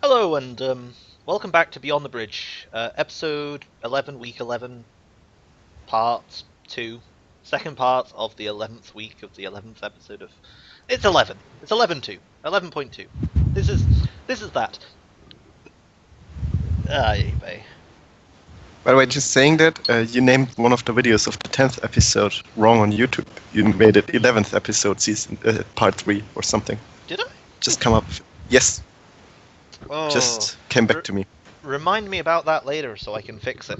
Hello and welcome back to Beyond the Bridge, episode 11, week 11, part 2, second part of the 11th week of the 11th episode of... It's 11. It's 11.2. 11.2. This is that. Bay. By the way, just saying that, you named one of the videos of the 10th episode wrong on YouTube. You made it 11th episode, season part 3 or something. Did I? Just come up. Yes, Oh, just came back to me. Remind me about that later so I can fix it.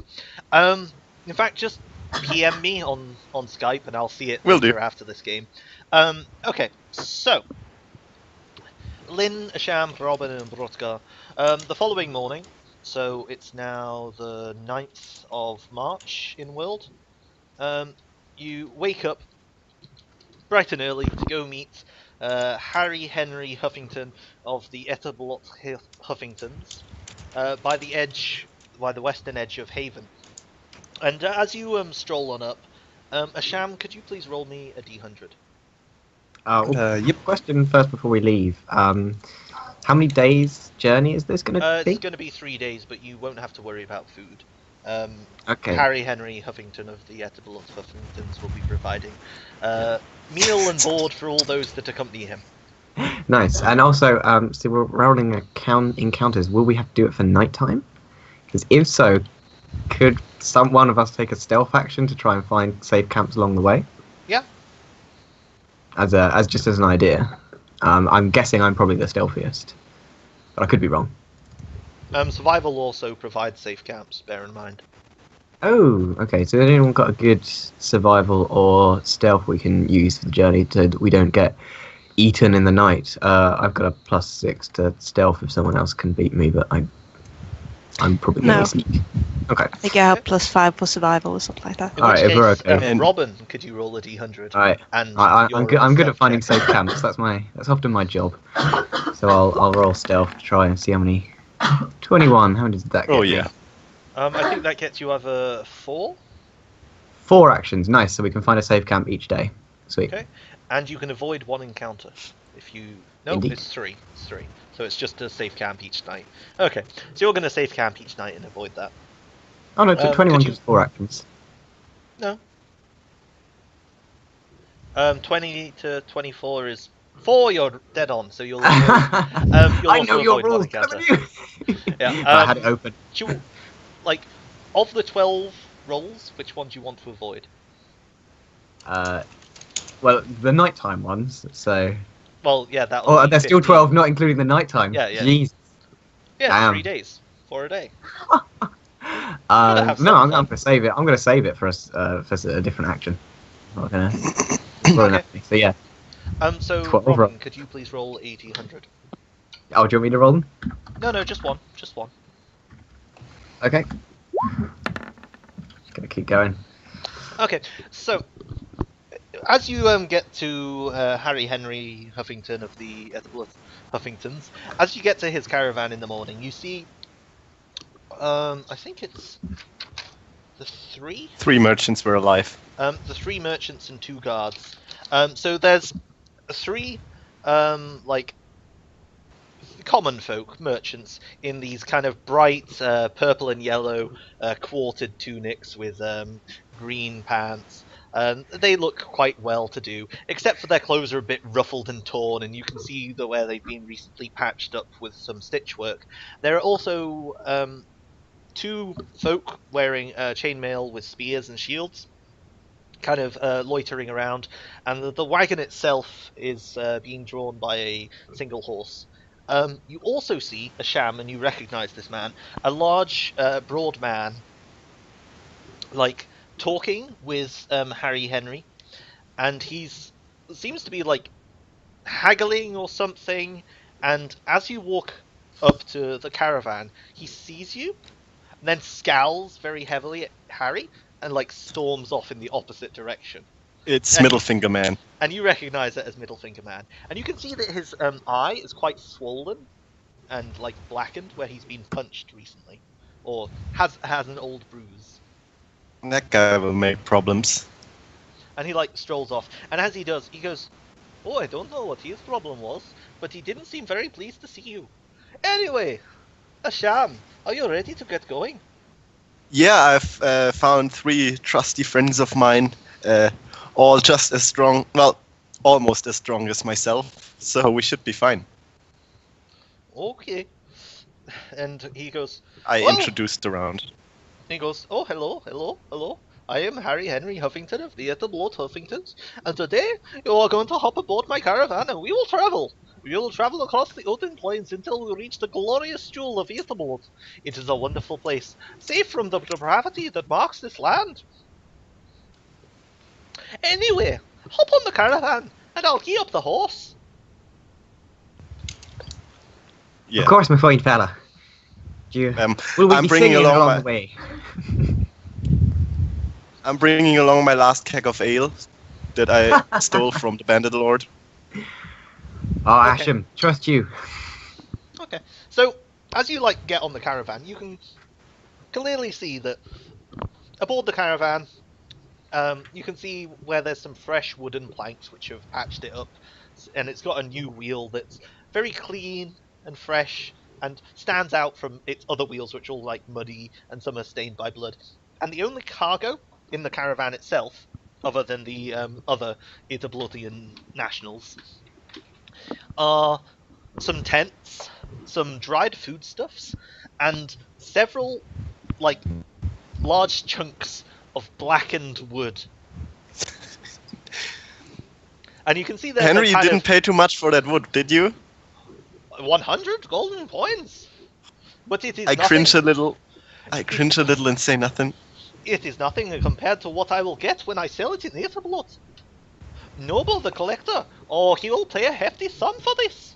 In fact, just PM me on Skype and I'll see it Will do. later after this game. Okay, so Lynn, Asham, Robin, and Brodka. The following morning, so it's now the 9th of March in World. You wake up bright and early to go meet Harry Henry Huffington of the Etterblot Huffingtons by the western edge of Haven. And as you stroll on up, Asham, could you please roll me a d100? Yep. Question first before we leave. How many days journey is this going to be? It's going to be 3 days, but you won't have to worry about food. Okay. Harry Henry Huffington of the Etterblot Huffingtons will be providing meal and board for all those that accompany him. Nice. And also, so we're rolling encounters. Will we have to do it for nighttime? Because if so, could one of us take a stealth action to try and find safe camps along the way? Yeah. As just as an idea. I'm guessing I'm probably the stealthiest, but I could be wrong. Survival also provides safe camps, bear in mind. Oh, okay. So has anyone got a good survival or stealth we can use for the journey so that we don't get eaten in the night? I've got a +6 to stealth if someone else can beat me, but I'm probably going to sneak. Okay. I think I have +5 for survival or something like that. In Alright, which if we're case, okay. Robin, could you roll a d100? Alright. And I'm good at finding safe camps. That's often my job. So I'll roll stealth to try and see how many. 21. How many did that get? Oh me? yeah. I think that gets you either 4. 4 actions. Nice. So we can find a safe camp each day. Sweet. Okay. And you can avoid 1 encounter if you... No, Indeed. it's 3. It's 3. So it's just a safe camp each night. Okay. So you're going to safe camp each night and avoid that. Oh no, 21 could you- gives 4 actions. No. 20 to 24 is 4. You're dead on. So you'll. You'll I also know your avoid 1 rules. encounter. Yeah. Yeah. I had it open. Do you, like, of the 12 rolls, which one do you want to avoid? Well, the nighttime ones. So. Well, yeah, that. Oh, there's still 12, not including the nighttime. Yeah, yeah. Jeez. Yeah, Damn. 3 days, 4 a day. No, have some I'm fun. going to save it. I'm going to save it for a different action. I'm not going to. Okay. So yeah. So 12 Robin, roll. could you please roll a d100? Oh, do you want me to roll them? No, just one, just one. Okay. Just gonna keep going. Okay, so as you get to Harry Henry Huffington of the Ethelblood Huffingtons, as you get to his caravan in the morning, you see, I think it's the 3? 3 merchants were alive. The 3 merchants and 2 guards. So there's 3 like common folk merchants in these kind of bright purple and yellow quartered tunics with green pants. They look quite well to do, except for their clothes are a bit ruffled and torn, and you can see where they've been recently patched up with some stitch work. There are also 2 folk wearing chainmail with spears and shields, kind of loitering around, and the wagon itself is being drawn by a single horse. You also see Asham, and you recognize this man, a large, broad man, like, talking with Harry Henry, and seems to be, like, haggling or something, and as you walk up to the caravan, he sees you, and then scowls very heavily at Harry, and, like, storms off in the opposite direction. It's Middlefinger Man. And you recognize it as Middlefinger Man. And you can see that his eye is quite swollen and, like, blackened where he's been punched recently. Or has an old bruise. That guy will make problems. And he, like, strolls off. And as he does, he goes, "Oh, I don't know what his problem was, but he didn't seem very pleased to see you. Anyway, Asham, are you ready to get going? Yeah, I've found 3 trusty friends of mine, all just as strong, well, almost as strong as myself, so we should be fine. Okay. And he goes, I well, introduced the round. he goes, oh, hello. I am Harry Henry Huffington of the Ethelblood Huffingtons, and today you are going to hop aboard my caravan and we will travel. We will travel across the Odin Plains until we reach the glorious jewel of Ethelblood. It is a wonderful place, safe from the depravity that marks this land. Anyway, hop on the caravan and I'll key up the horse. Yeah. Of course, my fine fella. Do you, will we I'm be bringing singing along along the way? I'm bringing along my last keg of ale that I stole from the Bandit Lord. Oh, Okay. Asham, trust you. Okay, so as you get on the caravan, you can clearly see that aboard the caravan, you can see where there's some fresh wooden planks which have patched it up, and it's got a new wheel that's very clean and fresh and stands out from its other wheels which are all muddy and some are stained by blood. And the only cargo in the caravan itself, other than the other Itablodian nationals, are some tents, some dried foodstuffs, and several large chunks of blackened wood. And you can see there's Henry, you didn't pay too much for that wood, did you? 100 golden coins. But it is I nothing. cringe a little. I cringe a little and say nothing. It is nothing compared to what I will get when I sell it in Aethelblood. Noble the collector, he will pay a hefty sum for this.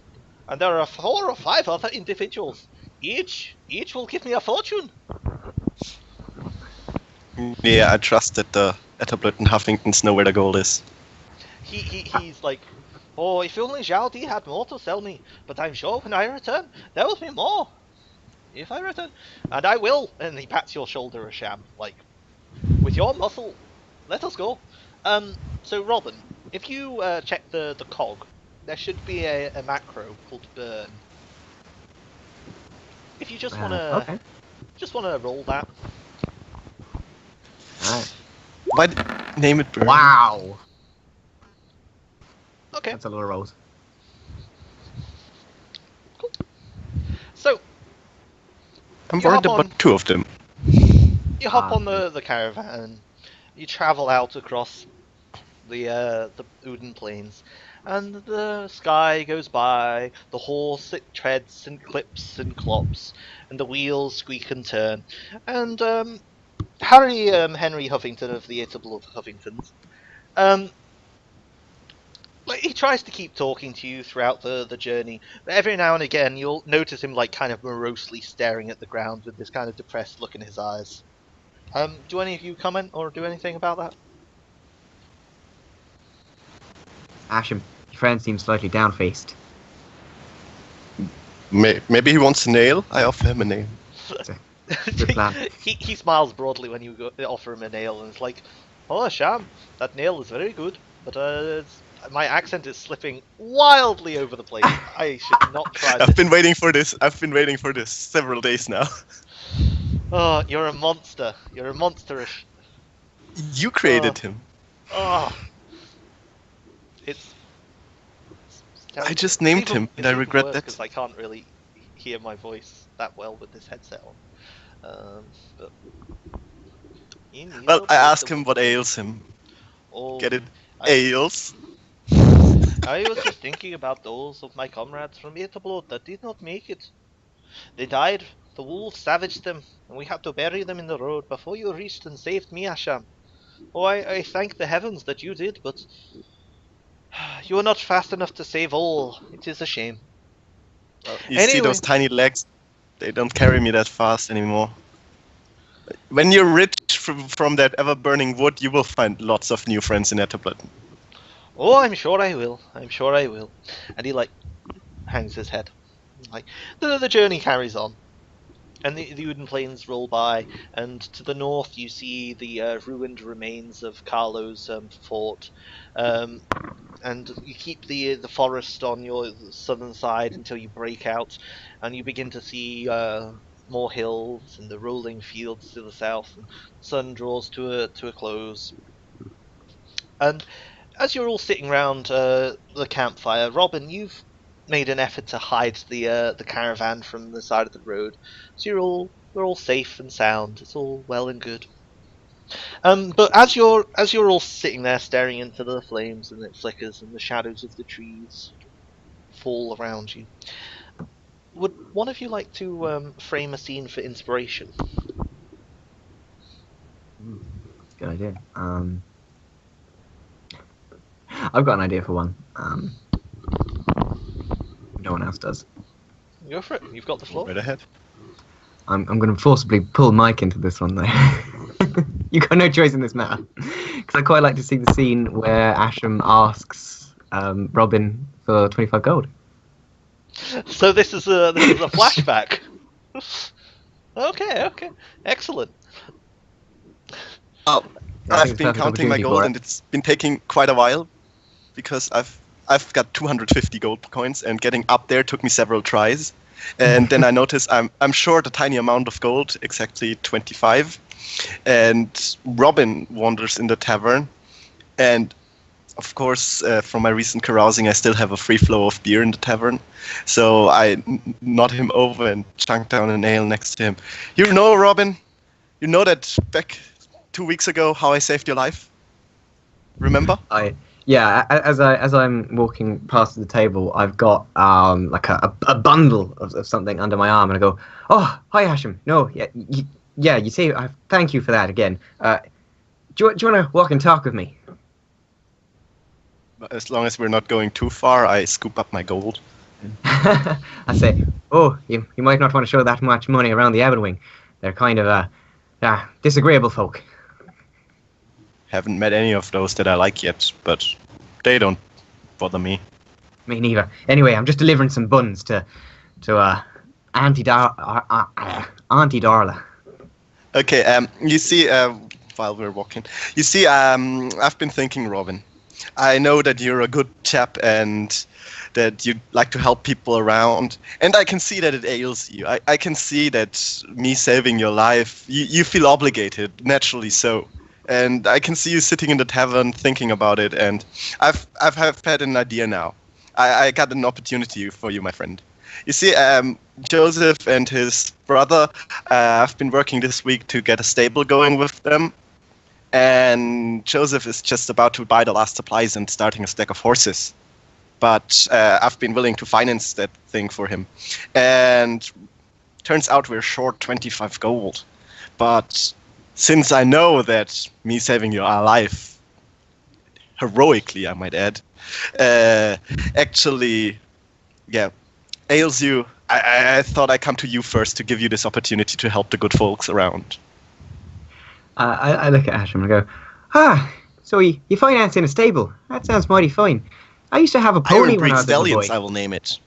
And there are 4 or 5 other individuals. Each will give me a fortune. Yeah, I trust that the Ethelblood and Huffingtons know where the gold is. He's like, oh, if only Zhao Di had more to sell me. But I'm sure when I return, there will be more. If I return. And I will. And he pats your shoulder, Asham. With your muscle, let us go. So Robin, if you check the cog, there should be a macro called burn. If you just wanna roll that. Alright. Why name it Burn? Wow! Okay. That's a lot of rolls. So I'm You worried hop on. about 2 of them. you hop on the caravan, you travel out across the Uden Plains, and the sky goes by, the horse it treads and clips and clops, and the wheels squeak and turn, and Harry Henry Huffington of the Ethelblood Huffingtons, he tries to keep talking to you throughout the journey, but every now and again you'll notice him kind of morosely staring at the ground with this kind of depressed look in his eyes. Do any of you comment or do anything about that? Asham, your friend seems slightly down-faced. Maybe he wants a nail? I offer him a nail. Good plan. he smiles broadly when you offer him a nail, and it's like, oh, Sham, that nail is very good, but my accent is slipping wildly over the place. I should not try this. I've been waiting for this. I've been waiting for this several days now. Oh, you're a monster. You're a monsterish. You created him. Oh. It's I just named him, and I regret that. because I can't really hear my voice that well with this headset on. But Well, I asked him what ails him. Oh, Get it? I- Ails? I was just thinking about those of my comrades from Ethelblood that did not make it. They died, the wolves savaged them, and we had to bury them in the road before you reached and saved me, Asham. Oh, I thank the heavens that you did, but you were not fast enough to save all. It is a shame. You see those tiny legs? They don't carry me that fast anymore. When you're rich from that ever-burning wood, you will find lots of new friends in Ethelblood. Oh, I'm sure I will. I'm sure I will. And he hangs his head. The journey carries on. And the Uden Plains roll by, and to the north you see the ruined remains of Carlo's fort. And you keep the forest on your southern side until you break out, and you begin to see more hills and the rolling fields to the south. And the sun draws to a close, and as you're all sitting round the campfire, Robin, you've made an effort to hide the caravan from the side of the road, so we're all safe and sound. It's all well and good. But as you're all sitting there staring into the flames and it flickers and the shadows of the trees fall around you, would one of you like to frame a scene for inspiration? Good idea. I've got an idea for one. No one else does. Go for it. You've got the floor. Right ahead. I'm going to forcibly pull Mike into this one, though. You got no choice in this matter. Because I quite like to see the scene where Asham asks Robin for 25 gold. So this is a flashback. Okay, excellent. Oh, I've been counting my gold, and it's been taking quite a while because I've got 250 gold coins, and getting up there took me several tries. And then I noticed I'm short a tiny amount of gold, exactly 25. And Robin wanders in the tavern, and of course, from my recent carousing, I still have a free flow of beer in the tavern. So I nod him over and chunk down an ale next to him. You know, Robin, you know that back 2 weeks ago how I saved your life? Remember? Yeah, as I'm walking past the table, I've got like a bundle of something under my arm, and I go, "Oh, hi, Asham. No, yeah, you see, thank you for that again. Do you want to walk and talk with me?" As long as we're not going too far, I scoop up my gold. I say, "Oh, you might not want to show that much money around the Ebonwing. They're kind of disagreeable folk." Haven't met any of those that I like yet, but they don't bother me. Me neither. Anyway, I'm just delivering some buns to Auntie Darla. Okay, you see, while we're walking, you see, I've been thinking, Robin. I know that you're a good chap and that you like to help people around, and I can see that it ails you. I can see that me saving your life, you feel obligated, naturally so. And I can see you sitting in the tavern thinking about it, and I've had an idea now. I got an opportunity for you, my friend. You see, Joseph and his brother, I've been working this week to get a stable going with them, and Joseph is just about to buy the last supplies and starting a stack of horses. But I've been willing to finance that thing for him. And turns out we're short 25 gold. But since I know that me saving your life, heroically I might add, actually, ails you, I thought I'd come to you first to give you this opportunity to help the good folks around. I look at Asham and I go, so you finance in a stable? That sounds mighty fine. I used to have a pony when I was a Stallions, boy. I will name it.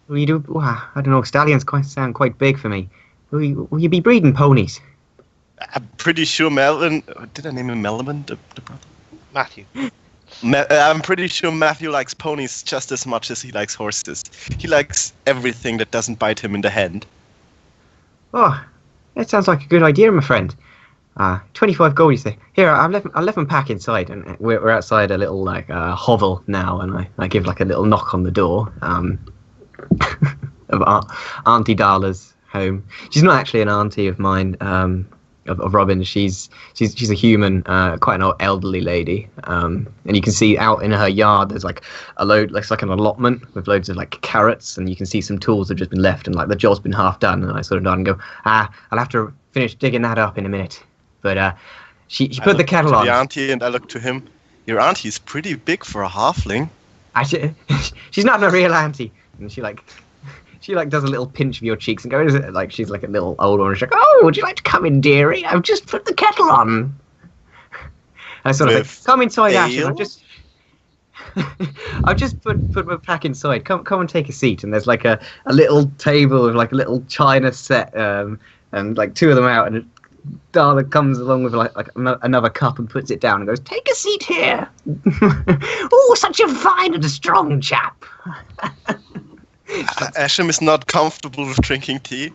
Will you do? I don't know. Stallions sound quite big for me. Will you be breeding ponies? I'm pretty sure Melvin. Did I name him Melvin, the brother? Matthew. I'm pretty sure Matthew likes ponies just as much as he likes horses. He likes everything that doesn't bite him in the hand. Oh, that sounds like a good idea, my friend. 25 gold, you say? Here, I left my pack inside, and we're outside a little hovel now, and I give like a little knock on the door of Auntie Darla's home. She's not actually an auntie of mine, of Robin. She's a human, quite an elderly lady, and you can see out in her yard there's like a load, like an allotment with loads of like carrots, and you can see some tools have just been left, and like the job's been half done, and I sort of nod and go, I'll have to finish digging that up in a minute. But she put the kettle on. The auntie, and I look to him. Your auntie's pretty big for a halfling. She's not a real auntie, and she does a little pinch of your cheeks and goes like she's like a little old one. She's like, "Oh, would you like to come in, dearie? I've just put the kettle on." I sort of like, come inside, Asham. I've just put my pack inside. Come and take a seat. And there's like a little table with like a little china set, and like two of them out. And Darla comes along with like another cup and puts it down and goes, "Take a seat here." Oh, such a fine and a strong chap. Asham is not comfortable with drinking tea.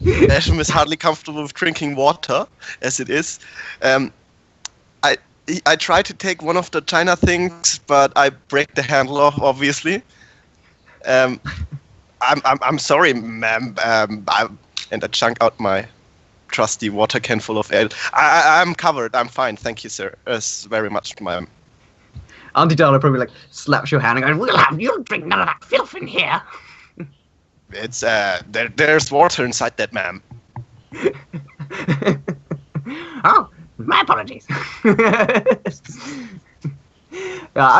Asham is hardly comfortable with drinking water, as it is. I try to take one of the china things, but I break the handle off, obviously. I'm sorry, ma'am. And I chunk out my trusty water can full of ale. I'm covered. I'm fine. Thank you, sir. Very much, ma'am. Auntie Darla probably like slaps your hand and goes, "You'll drink none of that filth in here." It's there's water inside that, ma'am. Oh, my apologies. I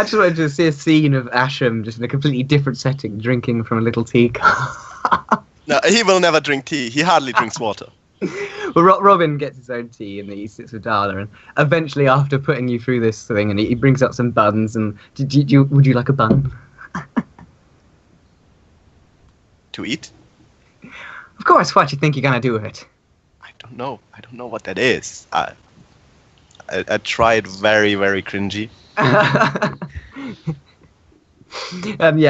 just wanted to see a scene of Asham just in a completely different setting, drinking from a little teacup. No, he will never drink tea. He hardly drinks water. Well, Robin gets his own tea and he sits with Darla, and eventually, after putting you through this thing, and he brings out some buns. And would you like a bun? To eat? Of course. What do you think you're gonna do with it? I don't know. I don't know what that is. I tried very, very cringy. Yeah,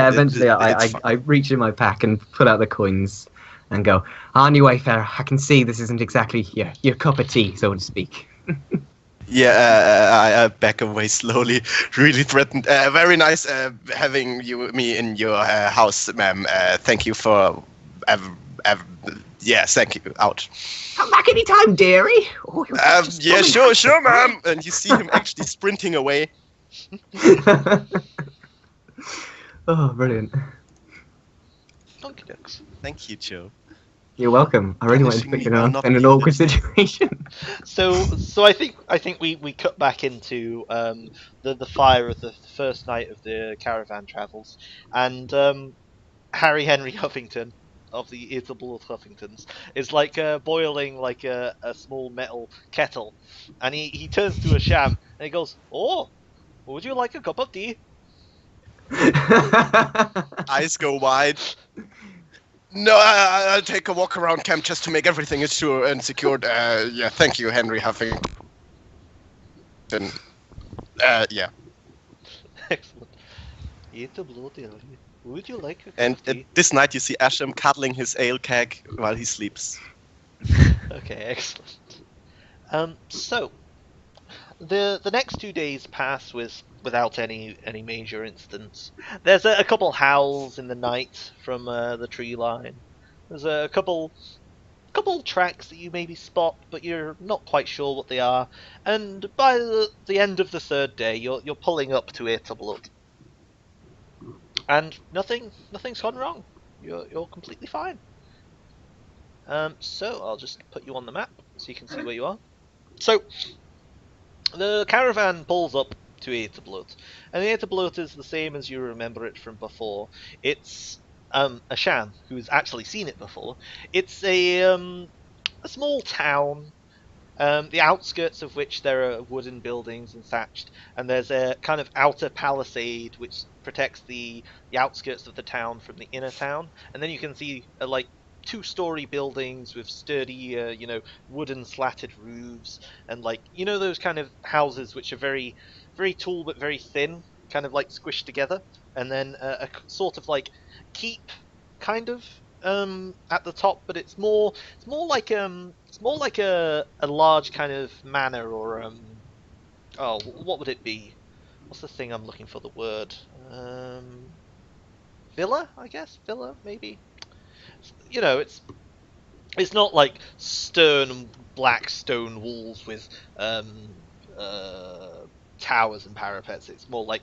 eventually It's I reach in my pack and pull out the coins and go, "On your way, Fair. I can see this isn't exactly your cup of tea, so to speak." Yeah, I back away slowly, really threatened. Very nice having me in your house, ma'am. Thank you for... yes, thank you. Out. Come back anytime, dearie. Oh, yeah, sure, ma'am. And you see him actually sprinting away. Oh, brilliant. Donkey ducks. Thank you, Joe. You're welcome. I really wanted to put you Punishing me in an while not awkward situation. So I think we cut back into the fire of the first night of the caravan travels, and Harry Henry Huffington of the Ithelblood Huffingtons is like boiling like a small metal kettle, and he turns to Asham and he goes, "Oh, would you like a cup of tea?" Eyes go wide. No, I'll take a walk around camp just to make everything sure and secured. Yeah, thank you, Henry Huffington. Yeah. Excellent. Ithelblood, would you like a cup And of tea? this night you see Asham cuddling his ale keg while he sleeps. Okay, excellent. So the next 2 days pass without any major incidents. There's a couple howls in the night from the tree line. There's a couple tracks that you maybe spot, but you're not quite sure what they are. And by the end of the third day, you're pulling up to Ithelblood, and nothing's gone wrong. You're completely fine. So I'll just put you on the map so you can see where you are. So the caravan pulls up to Ithelblood, and Ithelblood is the same as you remember it from before. It's Asham, who's actually seen it before. It's a small town, the outskirts of which there are wooden buildings and thatched, and there's a kind of outer palisade which protects the outskirts of the town from the inner town, and then you can see like 2-story buildings with sturdy, wooden slatted roofs, and like those kind of houses which are very, very tall but very thin, kind of like squished together, and then a sort of like keep, kind of at the top, but it's more like a large kind of manor, or what would it be? What's the thing I'm looking for? The word villa, I guess. Villa, maybe. It's not like stern black stone walls with towers and parapets. It's more like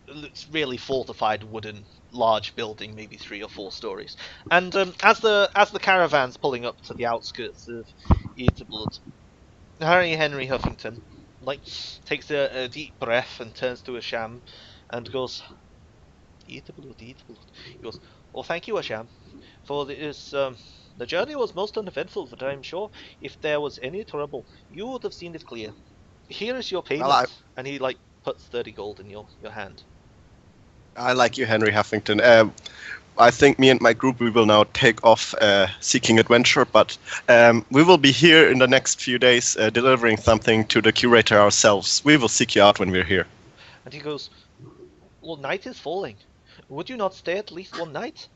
it's really fortified wooden large building, maybe 3 or 4 stories. And as the caravan's pulling up to the outskirts of Ithelblood, Harry Henry Huffington takes a deep breath and turns to Asham and goes, Ithelblood. He goes, "Oh, thank you, Asham, for this. The journey was most uneventful, but I'm sure if there was any trouble, you would have seen it clear. Here is your payment." Well, and he puts 30 gold in your hand. I like you, Henry Huffington. I think me and my group, we will now take off seeking adventure, but we will be here in the next few days delivering something to the curator ourselves. We will seek you out when we're here. And he goes, well, night is falling. Would you not stay at least one night?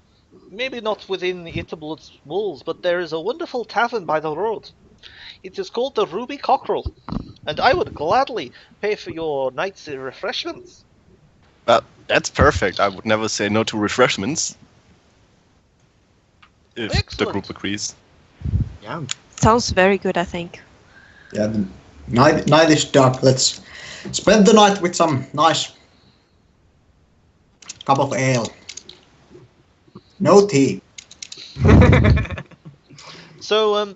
Maybe not within Itablut's walls, but there is a wonderful tavern by the road. It is called the Ruby Cockerel, and I would gladly pay for your night's refreshments. Well, that's perfect. I would never say no to refreshments. If the Excellent. group agrees. Yeah. Sounds very good, I think. Yeah, the night is dark. Let's spend the night with some nice cup of ale. No tea. So,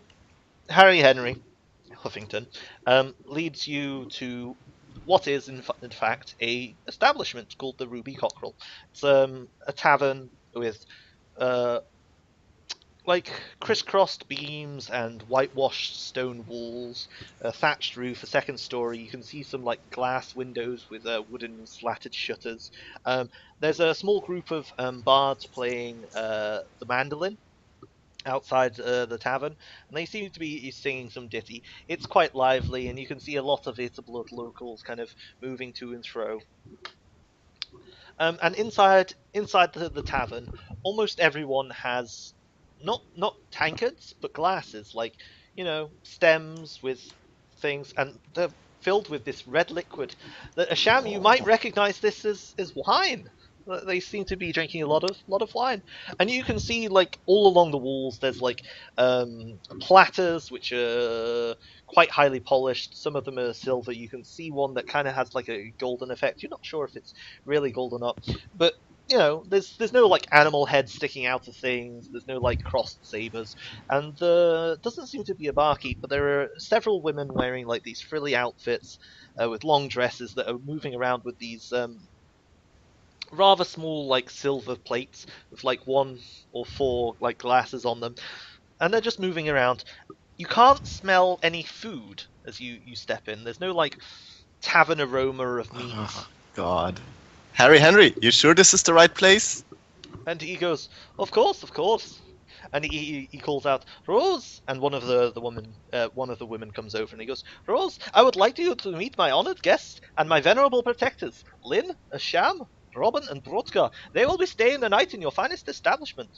Harry Henry Huffington leads you to what is, in fact, a establishment called the Ruby Cockerel. It's a tavern with like crisscrossed beams and whitewashed stone walls, a thatched roof, a second story. You can see some like glass windows with wooden slatted shutters. There's a small group of bards playing the mandolin outside the tavern, and they seem to be singing some ditty. It's quite lively, and you can see a lot of Itablut locals kind of moving to and fro. And inside the tavern, almost everyone has not tankards, but glasses, like, you know, stems with things, and they're filled with this red liquid. Asham, you might recognize this as wine. They seem to be drinking a lot of wine, and you can see like all along the walls there's like platters which are quite highly polished. Some of them are silver. You can see one that kind of has like a golden effect. You're not sure if it's really gold or not, but you know, there's no like animal head sticking out of things. There's no like crossed sabers, and doesn't seem to be a barkeep, but there are several women wearing like these frilly outfits with long dresses that are moving around with these rather small like silver plates with like 1 or 4 like glasses on them, and they're just moving around. You can't smell any food as you step in. There's no like tavern aroma of meat. Oh, God. Henry, you sure this is the right place? And he goes, of course. And he calls out, Rose! And one of the women comes over and he goes, Rose, I would like you to meet my honored guests and my venerable protectors, Lynn, Asham, Robin, and Brodka. They will be staying the night in your finest establishment.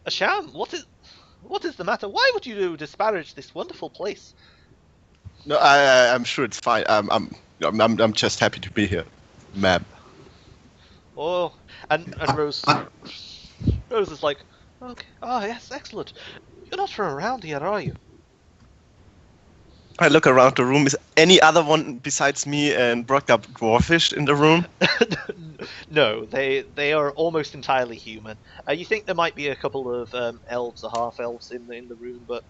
Asham, what is the matter? Why would you disparage this wonderful place? No, I'm sure it's fine. I'm just happy to be here, ma'am. Oh, and Rose is like, okay, yes, excellent. You're not from around here, are you? I look around the room. Is any other one besides me and Brodka dwarfish in the room? No, they are almost entirely human. You think there might be a couple of elves or half elves in the room, but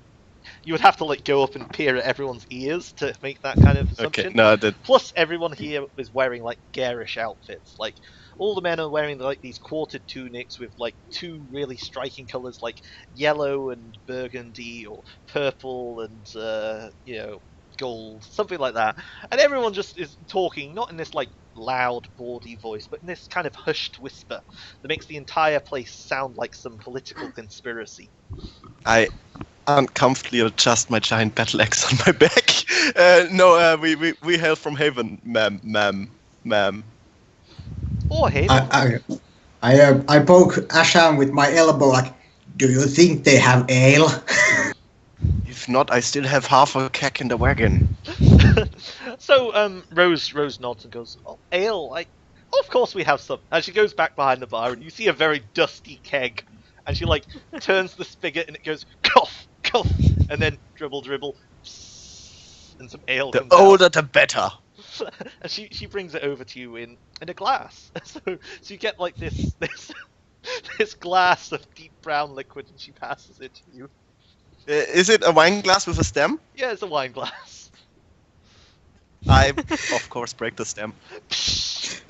you would have to like go up and peer at everyone's ears to make that kind of assumption. Okay, no, that. Plus, everyone here is wearing like garish outfits. Like all the men are wearing like these quartered tunics with like 2 really striking colors, like yellow and burgundy, or purple and gold, something like that. And everyone just is talking, not in this like loud, bawdy voice, but in this kind of hushed whisper that makes the entire place sound like some political conspiracy. I uncomfortably adjust my giant battle axe on my back. We hail from Haven, ma'am. Or hey, I poke Asham with my elbow like, do you think they have ale? If not, I still have half a keg in the wagon. So Rose nods and goes, oh, ale, of course we have some. And she goes back behind the bar and you see a very dusty keg, and she like turns the spigot and it goes cough, cough, and then dribble, and some ale The comes out. older the better. And she brings it over to you in a glass. So you get like this glass of deep brown liquid, and she passes it to you. Is it a wine glass with a stem? Yeah, it's a wine glass. I, of course, break the stem.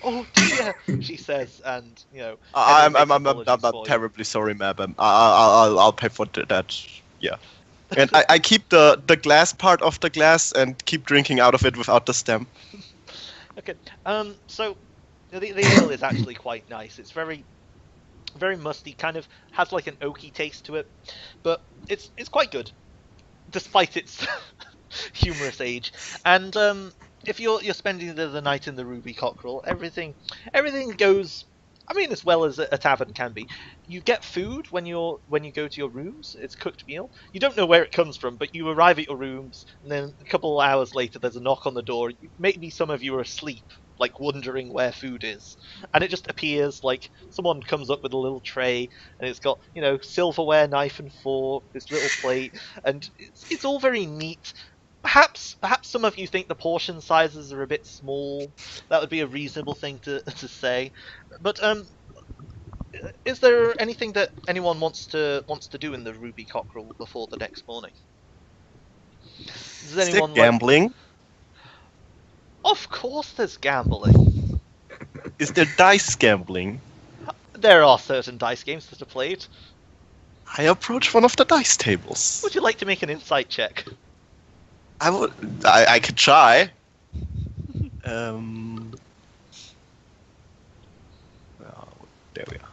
Oh dear, she says, and I'm Heather makes apologies for you. terribly sorry, ma'am. I'll pay for that. Yeah. And I keep the glass part of the glass and keep drinking out of it without the stem. Okay. So the ale is actually quite nice. It's very, very musty. Kind of has like an oaky taste to it, but it's quite good, despite its humorous age. And if you're spending the night in the Ruby Cockerel, everything goes. I mean, as well as a tavern can be. You get food when you go to your rooms. It's a cooked meal. You don't know where it comes from, but you arrive at your rooms, and then a couple of hours later, there's a knock on the door. Maybe some of you are asleep, like wondering where food is, and it just appears. Like someone comes up with a little tray, and it's got silverware, knife and fork, this little plate, and it's all very neat. Perhaps some of you think the portion sizes are a bit small. That would be a reasonable thing to say. But is there anything that anyone wants to do in the Ruby Cockerel before the next morning? Does Is there gambling? Of course there's gambling. Is there dice gambling? There are certain dice games that are played. I approach one of the dice tables. Would you like to make an insight check? I would. I could try. Well, there we are.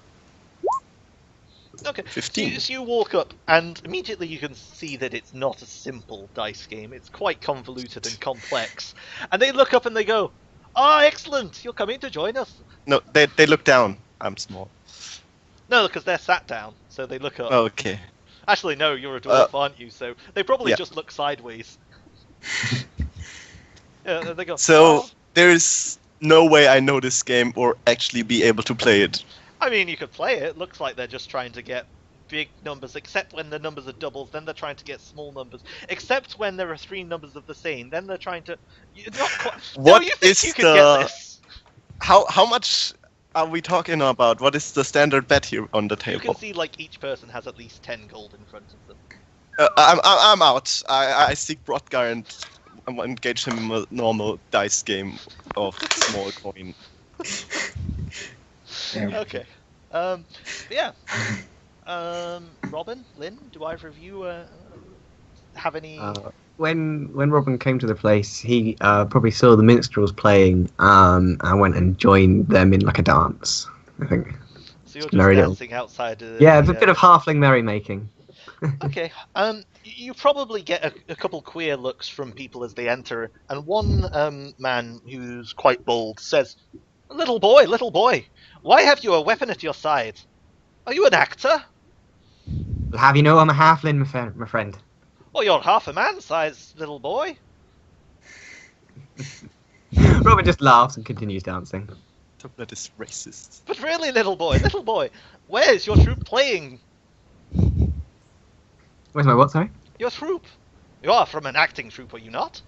Okay. 15. So you walk up, and immediately you can see that it's not a simple dice game. It's quite convoluted and complex. And they look up and they go, "Oh, excellent! You're coming to join us." No, they look down. I'm small. No, because they're sat down, so they look up. Oh, okay. Actually, no, you're a dwarf, aren't you? So they probably yeah. just look sideways. Yeah, they go. So "Oh." there's no way I know this game or actually be able to play it. I mean, you could play it. Looks like they're just trying to get big numbers, except when the numbers are doubles. Then they're trying to get small numbers. Except when there are 3 numbers of the same. Then they're trying to. You're not quite. What no, you think is you could get this? How much are we talking about? What is the standard bet here on the You table? can see like each person has at least 10 gold in front of them. I'm out. I seek Brodgar and engage him in a normal dice game of small coin. Yeah. Okay. Yeah. Robin, Lynn, do either of you have any? When Robin came to the place, he probably saw the minstrels playing and went and joined them in like a dance, I think. So you're just merry dancing outside. Yeah, it's a bit of halfling merrymaking. Okay. You probably get a couple queer looks from people as they enter, and one man who's quite bold says, little boy, why have you a weapon at your side? Are you an actor? Well, have you know I'm a halfling, my friend? Well, you're half a man-sized little boy. Robin just laughs and continues dancing. That is racist. But really, little boy, where's your troupe playing? Where's my what, sorry? Your troupe. You are from an acting troupe, are you not?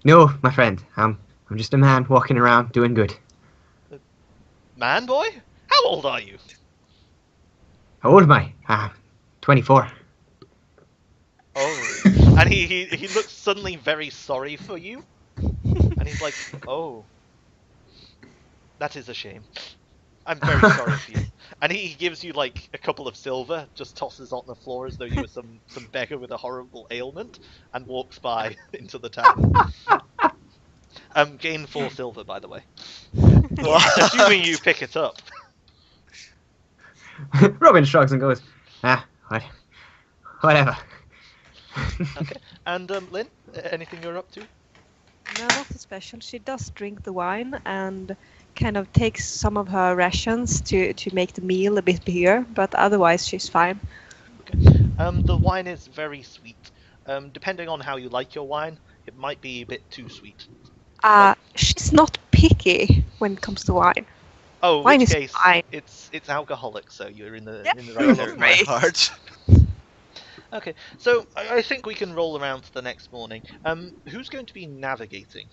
No, my friend. I'm just a man walking around doing good. Man boy? How old are you? How old am I? 24. Oh. And he looks suddenly very sorry for you. And he's like, oh. That is a shame. I'm very sorry for you. And he gives you like a couple of silver, just tosses on the floor as though you were some beggar with a horrible ailment, and walks by into the tavern. Gain 4 silver, by the way. Assuming you pick it up. Robin shrugs and goes, whatever. Okay. And Lynn, anything you're up to? No, nothing special. She does drink the wine and kind of takes some of her rations to make the meal a bit bigger, but otherwise she's fine. Okay. The wine is very sweet. Depending on how you like your wine, it might be a bit too sweet. She's not picky when it comes to wine. Oh, in Wine which is case, fine. it's alcoholic, so you're in the Yep. right My territory. heart. Okay, so I think we can roll around to the next morning. Who's going to be navigating?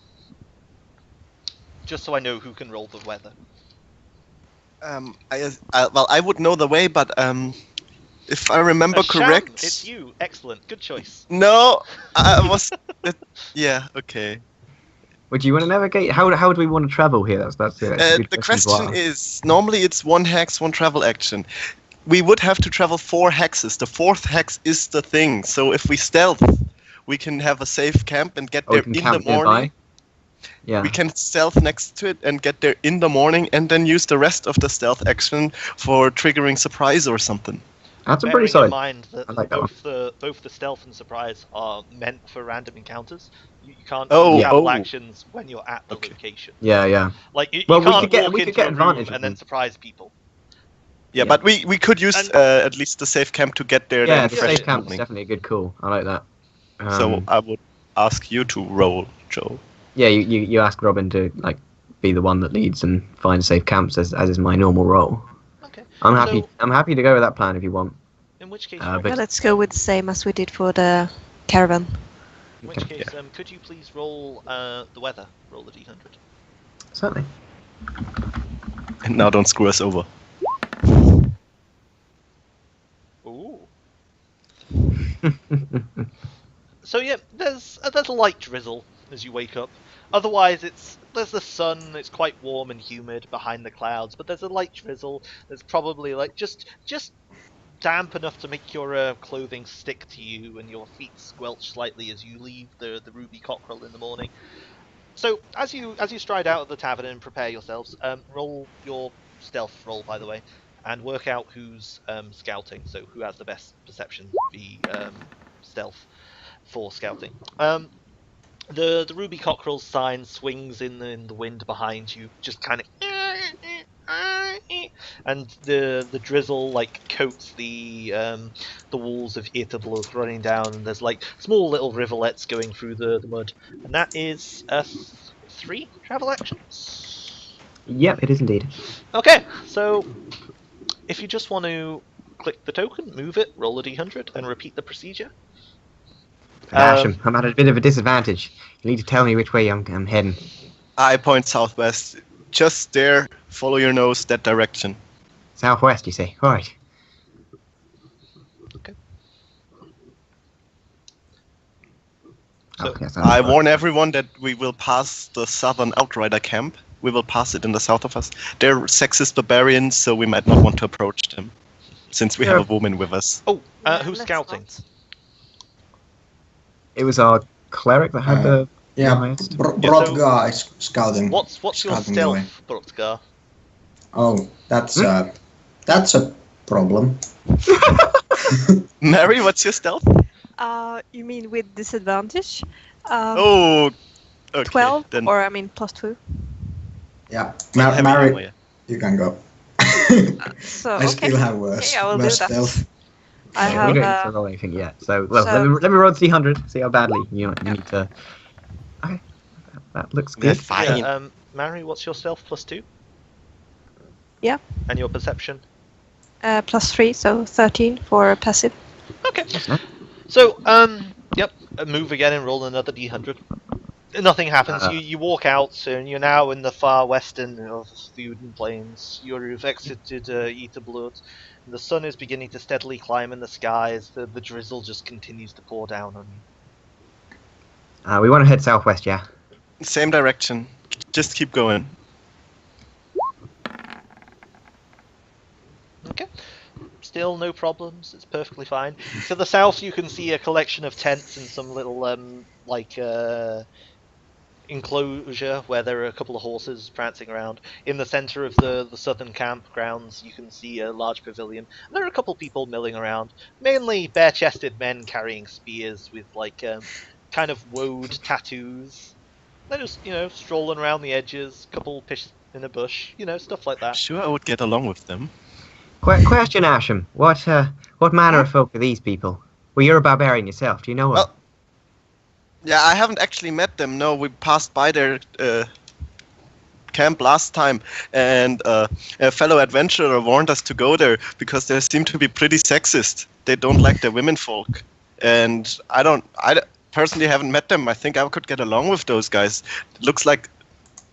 Just so I know who can roll the weather. I would know the way, but if I remember Sham, correct. it's you. Excellent. Good choice. No, I was. Yeah, okay. Would you want to navigate? How would we want to travel here? That's a good The to question ask. is, normally it's 1 hex, 1 travel action. We would have to travel 4 hexes. The 4th hex is the thing. So if we stealth, we can have a safe camp and get We there can in camp the morning. nearby. Yeah. We can stealth next to it and get there in the morning, and then use the rest of the stealth action for triggering surprise or something. That's a Bearing pretty in solid. mind that I like that both the stealth and surprise are meant for random encounters. You can't Oh, do travel oh. actions when you're at the Okay. location. Yeah, yeah. Like you Well, we can't could get- walk we could into get a room advantage of and then them. surprise people. Yeah, Yeah. but we could use And- at least the safe camp to get there. Yeah, then the fresh safe in camp is morning. definitely a good call. I like that. So I would ask you to roll, Joe. Yeah, you ask Robin to like be the one that leads and find safe camps as is my normal role. Okay. I'm happy. So- I'm happy to go with that plan if you want. In which case, But- Well, let's go with the same as we did for the caravan. in which Okay. case, could you please roll the weather? Roll the d100. Certainly. And now don't screw us over. Ooh. So yeah, there's a light drizzle as you wake up. Otherwise, there's the sun. It's quite warm and humid behind the clouds, but there's a light drizzle. There's probably like just damp enough to make your clothing stick to you, and your feet squelch slightly as you leave the Ruby Cockerel in the morning. So as you stride out of the tavern and prepare yourselves, roll your stealth roll, by the way, and work out who's scouting. So who has the best perception, stealth for scouting. The Ruby Cockerel's sign swings in the wind behind you, just kind of, and the drizzle like coats the walls of Ithablood running down, and there's like small little rivulets going through the mud, and that is 3 travel actions. Yep, it is indeed. Okay, so if you just want to click the token, move it, roll a d100, and repeat the procedure. Asham, I'm at a bit of a disadvantage. You need to tell me which way I'm heading. I point southwest. Just there. Follow your nose that direction. Southwest, you say? All right. Okay. Oh, So, yes, I warn everyone that we will pass the southern Outrider camp. We will pass it in the south of us. They're sexist barbarians, so we might not want to approach them, since we have a woman with us. Oh, Yeah, who's let's scouting? not. It was our cleric that had the Yeah, highest. Brodgar is scouting. What's your Scouting the way. stealth, Brookgar? Oh, that's a problem. Mary, what's your stealth? You mean with disadvantage? Oh, okay. 12, Then or I mean plus 2. Yeah, I'll have it Mary, anyway. you can go. So I okay. still have worse. Okay, I will do worse that. stealth. I we have. don't need to roll anything yet. So, well, so- let me roll 300. See how badly you need to. Okay, that looks Yeah, good. fine. Yeah, Mary, what's your stealth plus 2? Yeah. And your perception? plus 3, so 13 for passive. Okay. That's nice. So, yep, move again and roll another d100. Nothing happens. You walk out, and you're now in the far western of the Uden Plains. You've exited Ithablood. The sun is beginning to steadily climb in the sky as the drizzle just continues to pour down on you. We want to head southwest, yeah. Same direction. Just keep going. Okay. Still no problems. It's perfectly fine. To the south, you can see a collection of tents and some little enclosure where there are a couple of horses prancing around. In the center of the southern campgrounds, you can see a large pavilion. There are a couple people milling around, mainly bare-chested men carrying spears with kind of woad tattoos. They're just strolling around the edges, couple pissed in a bush, stuff like that. Sure, I would get along with them. Question, Asham. What manner of folk are these people? Well, you're a barbarian yourself. Do you know them? Well, yeah, I haven't actually met them. No, we passed by their camp last time, and a fellow adventurer warned us to go there because they seem to be pretty sexist. They don't like the women folk, and I personally haven't met them. I think I could get along with those guys. It looks like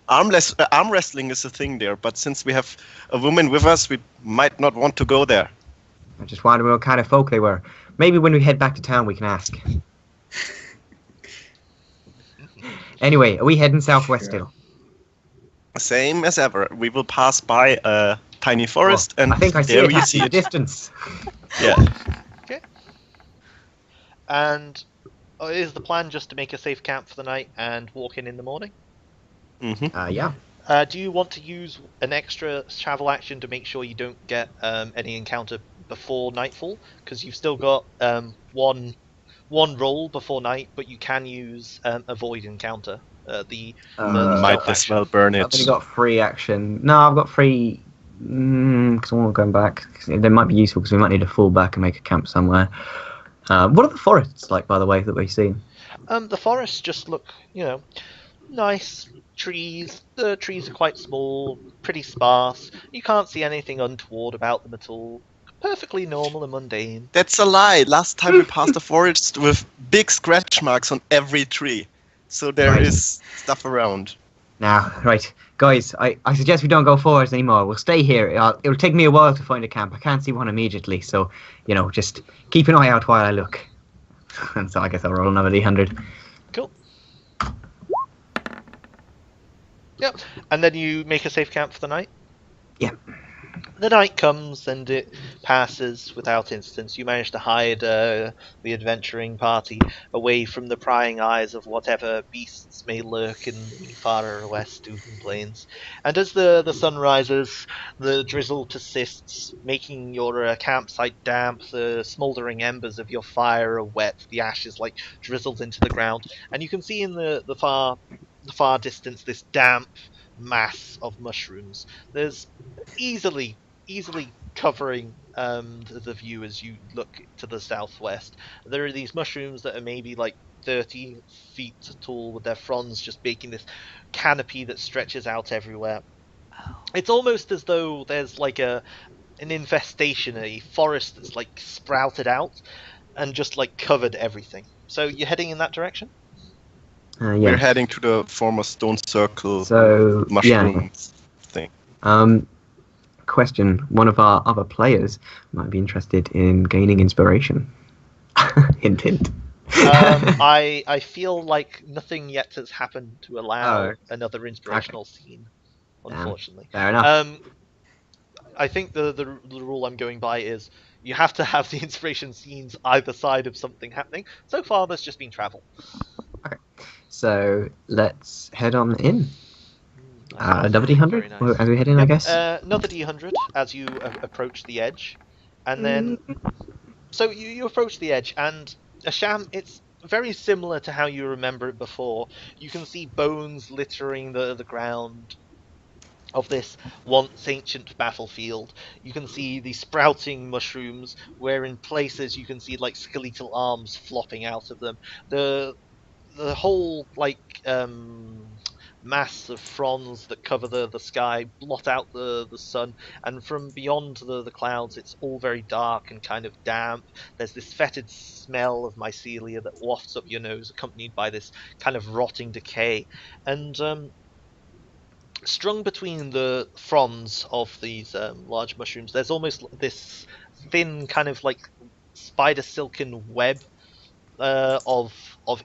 arm wrestling is a thing there, but since we have a woman with us, we might not want to go there. I just wondered what kind of folk they were. Maybe when we head back to town, we can ask. Anyway, are we heading southwest still? Same as ever. We will pass by a tiny forest, and I think I see there it you in see the it. distance. Yeah. And is the plan just to make a safe camp for the night and walk in the morning? Yeah. Do you want to use an extra travel action to make sure you don't get any encounter before nightfall? Because you've still got one roll before night, but you can use avoid encounter. The Might stealth as action. well burn I've only it. got free action. No, I've got free. Because I want to go back. They might be useful because we might need to fall back and make a camp somewhere. What are the forests like, by the way, that we've seen? The forests just look, nice trees. The trees are quite small, pretty sparse. You can't see anything untoward about them at all. Perfectly normal and mundane. That's a lie. Last time we passed a forest with big scratch marks on every tree. So there is Right. stuff around. Now, right, guys, I suggest we don't go forwards anymore. We'll stay here. It'll take me a while to find a camp. I can't see one immediately, so, just keep an eye out while I look. And so I guess I'll roll another D100. Cool. Yep. And then you make a safe camp for the night? Yeah. The night comes and it passes without incident. You manage to hide the adventuring party away from the prying eyes of whatever beasts may lurk in the far west Dugan Plains. And as the sun rises, the drizzle persists, making your campsite damp. The smouldering embers of your fire are wet. The ashes drizzled into the ground, and you can see in the far distance this damp mass of mushrooms. There's easily covering the view as you look to the southwest. There are these mushrooms that are maybe 30 feet tall, with their fronds just making this canopy that stretches out everywhere. It's almost as though there's an infestation, a forest that's sprouted out and just covered everything. So you're heading in that direction? We're Yeah. heading to the former stone circle So, mushroom thing. Question. One of our other players might be interested in gaining inspiration. Hint, hint. I feel like nothing yet has happened to allow Oh. another inspirational scene, unfortunately. Fair enough. I think the rule I'm going by is you have to have the inspiration scenes either side of something happening. So far, there's just been travel. So let's head on in. Nice. Another Very D100 nice. as we head in, I Yep, guess. another D100 as you approach the edge, and then so you approach the edge, and Asham, it's very similar to how you remember it before. You can see bones littering the ground of this once ancient battlefield. You can see the sprouting mushrooms, where in places you can see skeletal arms flopping out of them. The whole mass of fronds that cover the sky blot out the sun, and from beyond the clouds it's all very dark and kind of damp. There's this fetid smell of mycelia that wafts up your nose, accompanied by this kind of rotting decay. And strung between the fronds of these large mushrooms, there's almost this thin kind of spider silken web of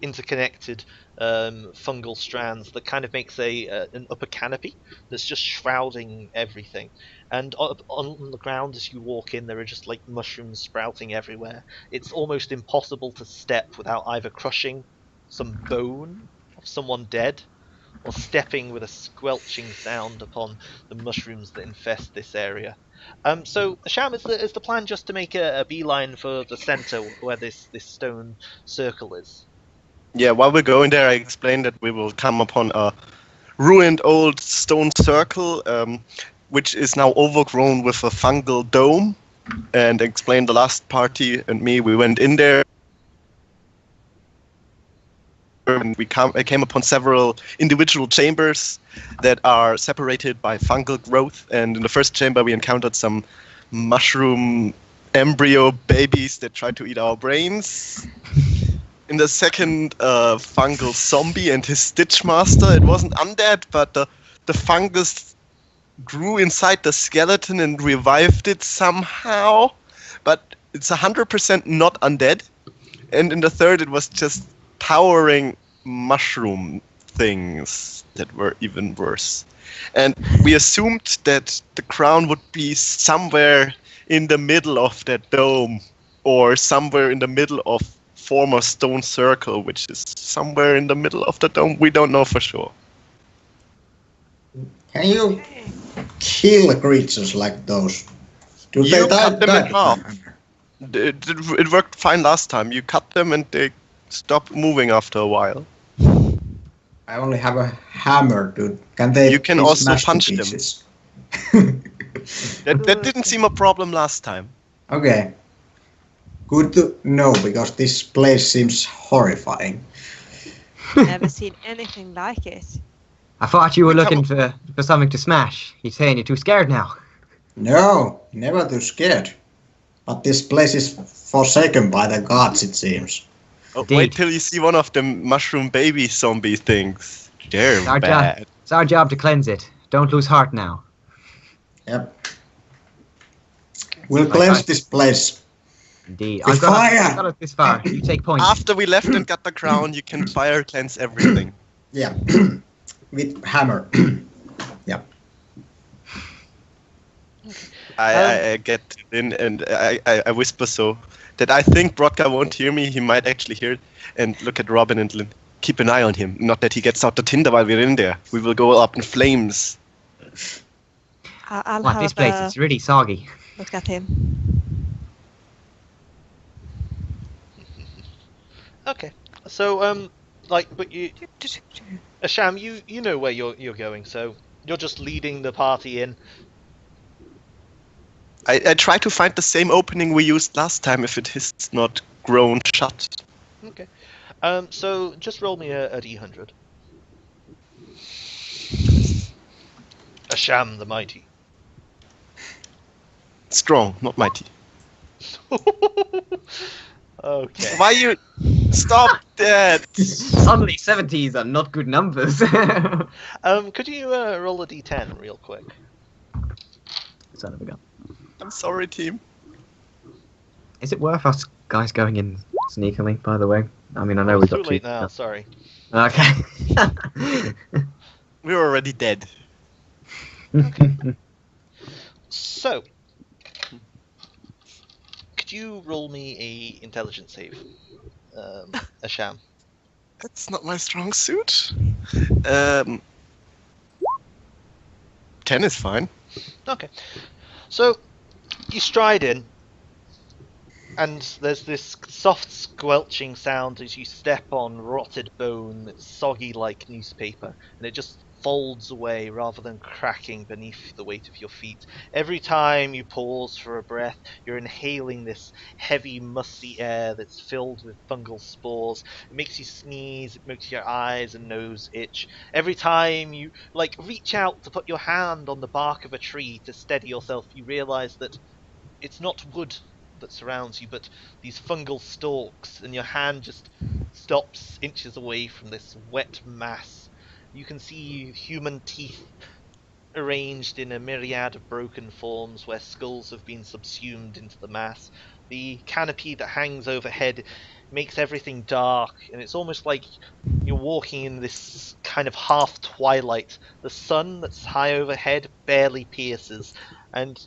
interconnected fungal strands that kind of makes an upper canopy that's just shrouding everything. And on the ground as you walk in, there are just mushrooms sprouting everywhere. It's almost impossible to step without either crushing some bone of someone dead or stepping with a squelching sound upon the mushrooms that infest this area. So, Asham, is the plan just to make a beeline for the center where this stone circle is? Yeah, while we're going there, I explained that we will come upon a ruined old stone circle, which is now overgrown with a fungal dome, and explained the last party and me, we went in there, and I came upon several individual chambers that are separated by fungal growth, and in the first chamber we encountered some mushroom embryo babies that tried to eat our brains. In the second, fungal zombie and his stitch master. It wasn't undead, but the fungus grew inside the skeleton and revived it somehow. But it's 100% not undead. And in the third, it was just towering mushroom things that were even worse. And we assumed that the crown would be somewhere in the middle of that dome, or somewhere in the middle of former stone circle, which is somewhere in the middle of the dome. We don't know for sure. Can you kill creatures like those? Do You they cut them die in to my half. hammer? It worked fine last time. You cut them and they stop moving after a while. I only have a hammer, dude. Can they You can be also smashed to punch them. pieces? That didn't seem a problem last time. Okay. Good to know, because this place seems horrifying. Never seen anything like it. I thought you were We come- looking for something to smash. You're saying you're too scared now. No, never too scared. But this place is forsaken by the gods, it seems. Oh, Indeed. wait till you see one of them mushroom baby zombie things. They're It's our bad. job. It's our job to cleanse it. Don't lose heart now. Yep. We'll Like cleanse I- this place. Indeed. With fire! I've got it this far. You take point. After we left and got the crown, you can fire cleanse everything. Yeah. With hammer. Yeah. I get in and I whisper so that I think Brodka won't hear me. He might actually hear it. And look at Robin and Lynn. Keep an eye on him. Not that he gets out the tinder while we're in there. We will go up in flames. I'll What, have this place a is really soggy. look at him. Okay. So but you, Asham, you know where you're going, so you're just leading the party in. I try to find the same opening we used last time if it is not grown shut. Okay. So just roll me a d100. Asham the Mighty. Strong, not mighty. Okay. Why you stop that? Suddenly 70s are not good numbers. Could you roll a d10 real quick? Son of a gun. I'm sorry, team. Is it worth us guys going in sneakily, by the way? I mean, I know Oh, we it's got too late now. Sorry. Okay. We're already dead. So, could you roll me a intelligence save, Asham? That's not my strong suit. 10 is fine. Okay. So, you stride in, and there's this soft squelching sound as you step on rotted bone that's soggy like newspaper, and it just folds away rather than cracking beneath the weight of your feet. Every time you pause for a breath, you're inhaling this heavy, musty air that's filled with fungal spores. It makes you sneeze, it makes your eyes and nose itch. Every time you, reach out to put your hand on the bark of a tree to steady yourself, you realize that it's not wood that surrounds you, but these fungal stalks, and your hand just stops inches away from this wet mass. You can see human teeth arranged in a myriad of broken forms where skulls have been subsumed into the mass. The canopy that hangs overhead makes everything dark, and it's almost like you're walking in this kind of half twilight. The sun that's high overhead barely pierces, and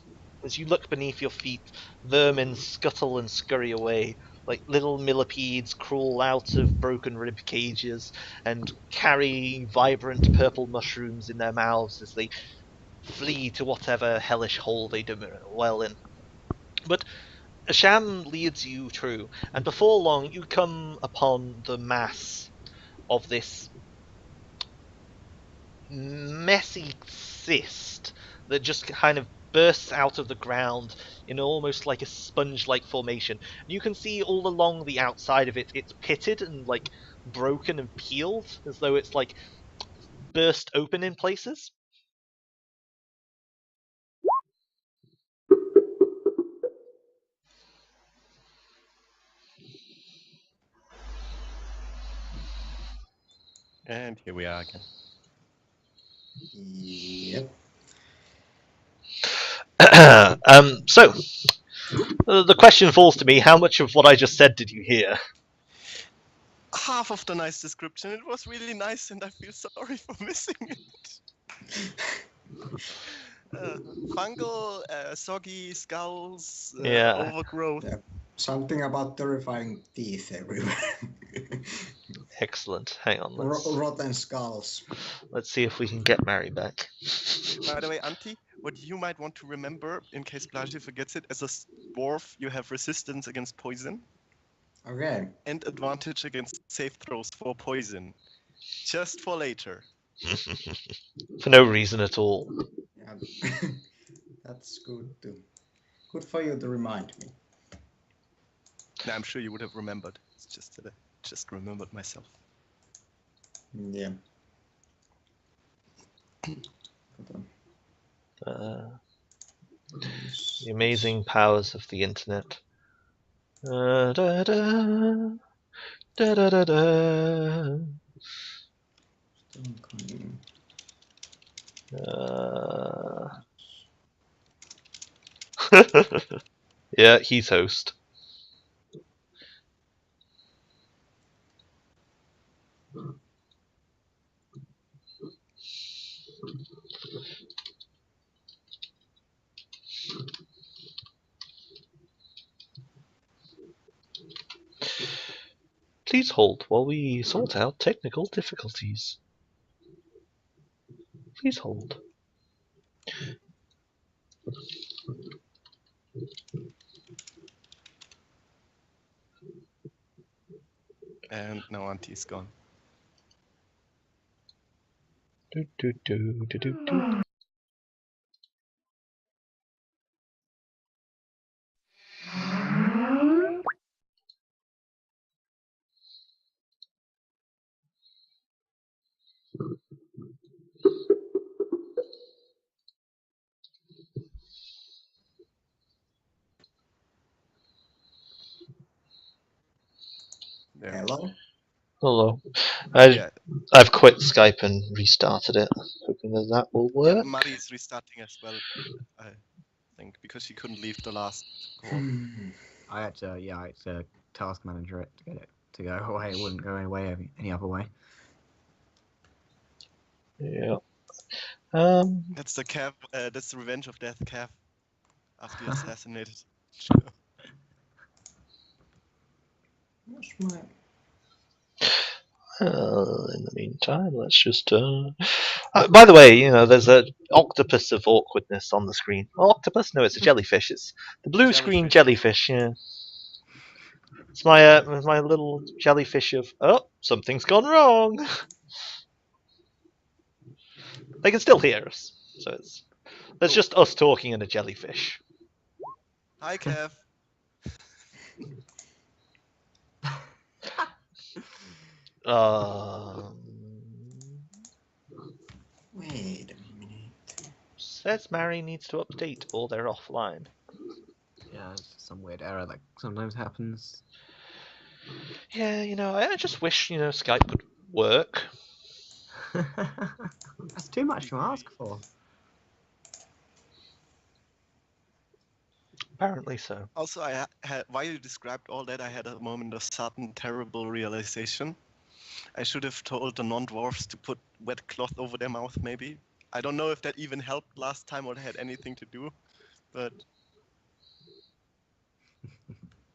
as you look beneath your feet, vermin scuttle and scurry away, like little millipedes crawl out of broken rib cages and carry vibrant purple mushrooms in their mouths as they flee to whatever hellish hole they dwell in. But Asham leads you through, and before long you come upon the mass of this messy cyst that just kind of bursts out of the ground in almost like a sponge-like formation. You can see all along the outside of it, it's pitted and broken and peeled, as though it's burst open in places. And here we are again. Yep. So, the question falls to me, how much of what I just said did you hear? Half of the nice description. It was really nice, and I feel sorry for missing it. Fungal, soggy skulls, Yeah. overgrowth. Something about terrifying teeth everywhere. Excellent. Hang on. Rotten skulls. Let's see if we can get Mary back. By the way, Antti, what you might want to remember, in case Blasi forgets it, as a dwarf, you have resistance against poison Okay. and advantage against save throws for poison. Just for later. For no reason at all. Yeah. That's good for you to remind me. No, I'm sure you would have remembered. It's just that I just remembered myself. Yeah. The amazing powers of the internet. Da, da, da, da, da, da, da. Yeah, he's host. Please hold while we sort out technical difficulties. Please hold. And now Antti is gone. Do, do, do, do, do, do. There. Hello? Hello. Yeah, I've quit Skype and restarted it, hoping that will yeah, work. Mari is restarting as well, I think, because she couldn't leave the last call. I had to task manager it to get it to go away. It wouldn't go away any other way. Yeah. That's the Cav. That's the Revenge of Death Cav. After you assassinated. What's my... In the meantime, let's just. By the way, you know, there's an octopus of awkwardness on the screen. Octopus? No, it's a jellyfish. It's the blue screen jellyfish. Yeah. It's my little jellyfish of. Oh, something's gone wrong. They can still hear us, so it's just us talking and a jellyfish. Hi, Cav. Wait a minute. Says Mary needs to update or they're offline. Yeah, it's just some weird error that sometimes happens. Yeah, you know, I just wish, you know, Skype would work. That's too much to ask for. Apparently so. Also, I had while you described all that, I had a moment of sudden terrible realization. I should have told the non-dwarfs to put wet cloth over their mouth, maybe. I don't know if that even helped last time or had anything to do, but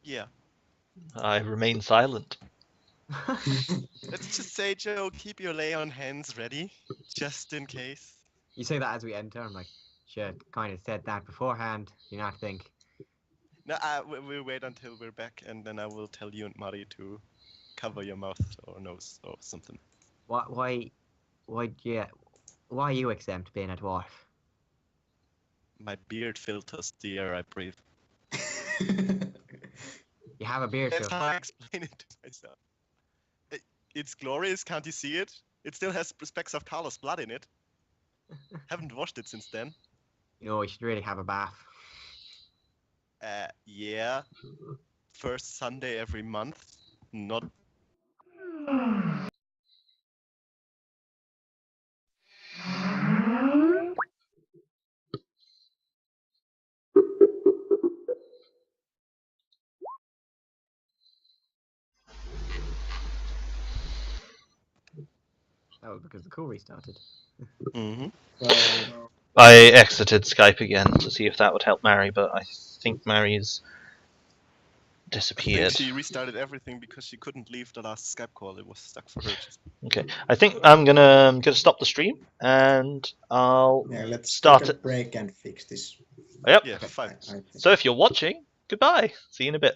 yeah. I remain silent. Let's just say, Joe, keep your lay on hands ready, just in case. You say that as we enter. I'm like, should kind of said that beforehand. You not think? No, we'll wait until we're back, and then I will tell you and Mari to cover your mouth or nose or something. Why are you exempt being a dwarf? My beard filters the air I breathe. You have a beard, That's so how I explain it to myself. It's glorious, can't you see it? It still has specks of Carlos' blood in it. Haven't washed it since then. you know you should really have a bath. Yeah. First Sunday every month. Not. That was because the call restarted. Mm-hmm. Well, I exited Skype again to see if that would help Mary, but I think Mary is I think disappeared. she restarted everything because she couldn't leave the last Skype call. It was stuck for her. Okay, I think I'm gonna stop the stream and I'll Yeah, let's start take a it. break and fix this. Yep. Yeah, fine. I think. So if you're watching, goodbye. See you in a bit.